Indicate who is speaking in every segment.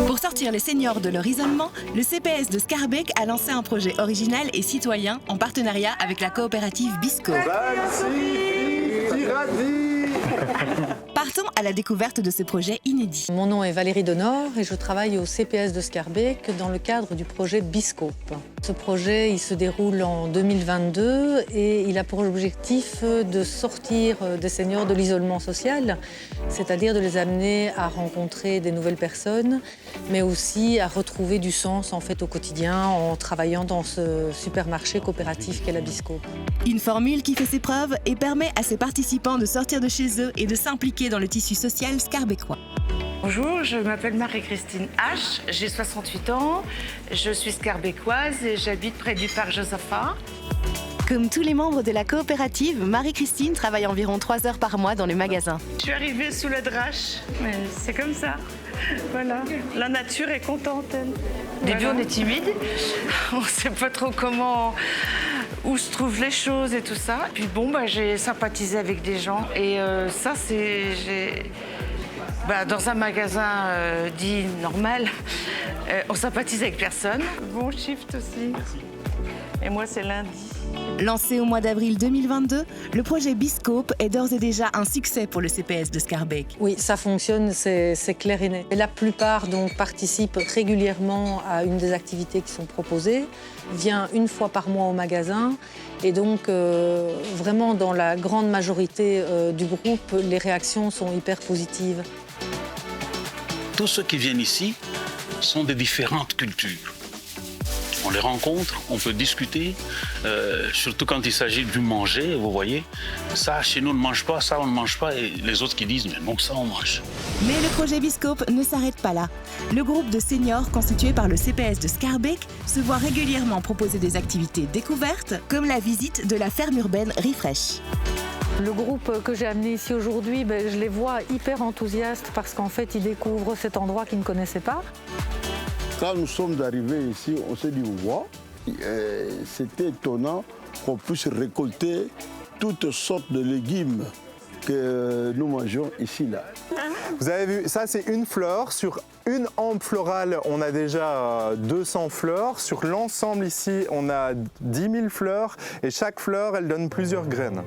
Speaker 1: Pour sortir les seniors de leur isolement, le CPS de Scarbeck a lancé un projet original et citoyen en partenariat avec la coopérative Bisco. Partons à la découverte de ce projet inédit.
Speaker 2: Mon nom est Valérie Denor et je travaille au CPS de Scarbeck dans le cadre du projet Biscope. Ce projet il se déroule en 2022 et il a pour objectif de sortir des seniors de l'isolement social, c'est-à-dire de les amener à rencontrer des nouvelles personnes, mais aussi à retrouver du sens en fait, au quotidien en travaillant dans ce supermarché coopératif qu'est la Biscope.
Speaker 1: Une formule qui fait ses preuves et permet à ses participants de sortir de chez eux et de s'impliquer dans le tissu social scarbecquois.
Speaker 3: Bonjour, je m'appelle Marie-Christine H, j'ai 68 ans, je suis scarbecquoise et j'habite près du parc Josaphat.
Speaker 1: Comme tous les membres de la coopérative, Marie-Christine travaille environ 3 heures par mois dans le magasin.
Speaker 3: Je suis arrivée sous le drache, mais c'est comme ça. Voilà, la nature est contente, elle. Au début, on est timide, on ne sait pas trop où se trouvent les choses et tout ça. Puis bon, j'ai sympathisé avec des gens et ça, dans un magasin dit normal, on sympathise avec personne. Bon shift aussi. Et moi, c'est lundi.
Speaker 1: Lancé au mois d'avril 2022, le projet Biscope est d'ores et déjà un succès pour le CPS de Scarbeck.
Speaker 2: Oui, ça fonctionne, c'est clair et net. Et la plupart donc, participent régulièrement à une des activités qui sont proposées, vient une fois par mois au magasin et donc vraiment dans la grande majorité du groupe, les réactions sont hyper positives.
Speaker 4: Tous ceux qui viennent ici sont de différentes cultures. On les rencontre, on peut discuter, surtout quand il s'agit du manger, vous voyez. Ça, chez nous, on ne mange pas, ça, on ne mange pas, et les autres qui disent, mais non, ça, on mange.
Speaker 1: Mais le projet Biscope ne s'arrête pas là. Le groupe de seniors constitué par le CPS de Scarbeck se voit régulièrement proposer des activités découvertes, comme la visite de la ferme urbaine Refresh.
Speaker 2: Le groupe que j'ai amené ici aujourd'hui, je les vois hyper enthousiastes parce qu'en fait, ils découvrent cet endroit qu'ils ne connaissaient pas.
Speaker 5: Quand nous sommes arrivés ici, on s'est dit, wow, c'était étonnant qu'on puisse récolter toutes sortes de légumes que nous mangeons ici, là.
Speaker 6: Vous avez vu, ça c'est une fleur. Sur une hampe florale, on a déjà 200 fleurs. Sur l'ensemble ici, on a 10 000 fleurs et chaque fleur, elle donne plusieurs graines.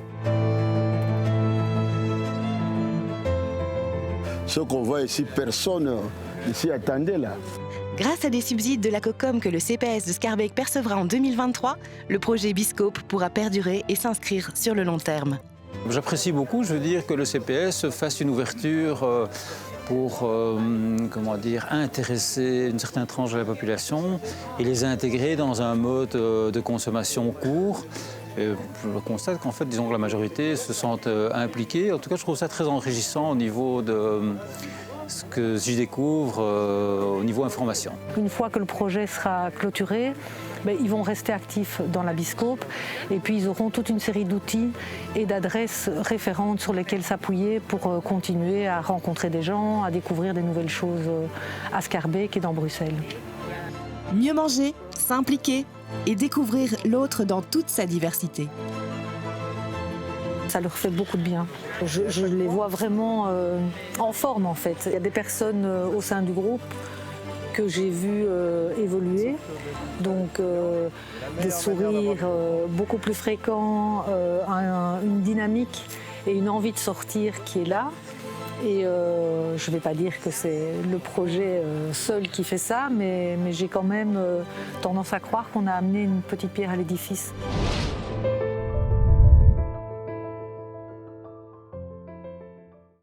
Speaker 5: Ce qu'on voit ici, personne ici attendait, là.
Speaker 1: Grâce à des subsides de la COCOM que le CPS de Scarbeck percevra en 2023, le projet Biscope pourra perdurer et s'inscrire sur le long terme.
Speaker 7: J'apprécie beaucoup, je veux dire, que le CPS fasse une ouverture pour intéresser une certaine tranche de la population et les intégrer dans un mode de consommation court. Et je constate qu'en fait, disons que la majorité se sentent impliqués. En tout cas, je trouve ça très enrichissant au niveau de ce que j'y découvre au niveau information.
Speaker 2: Une fois que le projet sera clôturé, ils vont rester actifs dans la Biscope et puis ils auront toute une série d'outils et d'adresses référentes sur lesquelles s'appuyer pour continuer à rencontrer des gens, à découvrir des nouvelles choses à Scarbeck et dans Bruxelles.
Speaker 1: Mieux manger, s'impliquer et découvrir l'autre dans toute sa diversité.
Speaker 2: Ça leur fait beaucoup de bien. Je les vois vraiment en forme en fait. Il y a des personnes au sein du groupe que j'ai vues évoluer, donc des sourires beaucoup plus fréquents, une dynamique et une envie de sortir qui est là. Et je ne vais pas dire que c'est le projet seul qui fait ça, mais j'ai quand même tendance à croire qu'on a amené une petite pierre à l'édifice.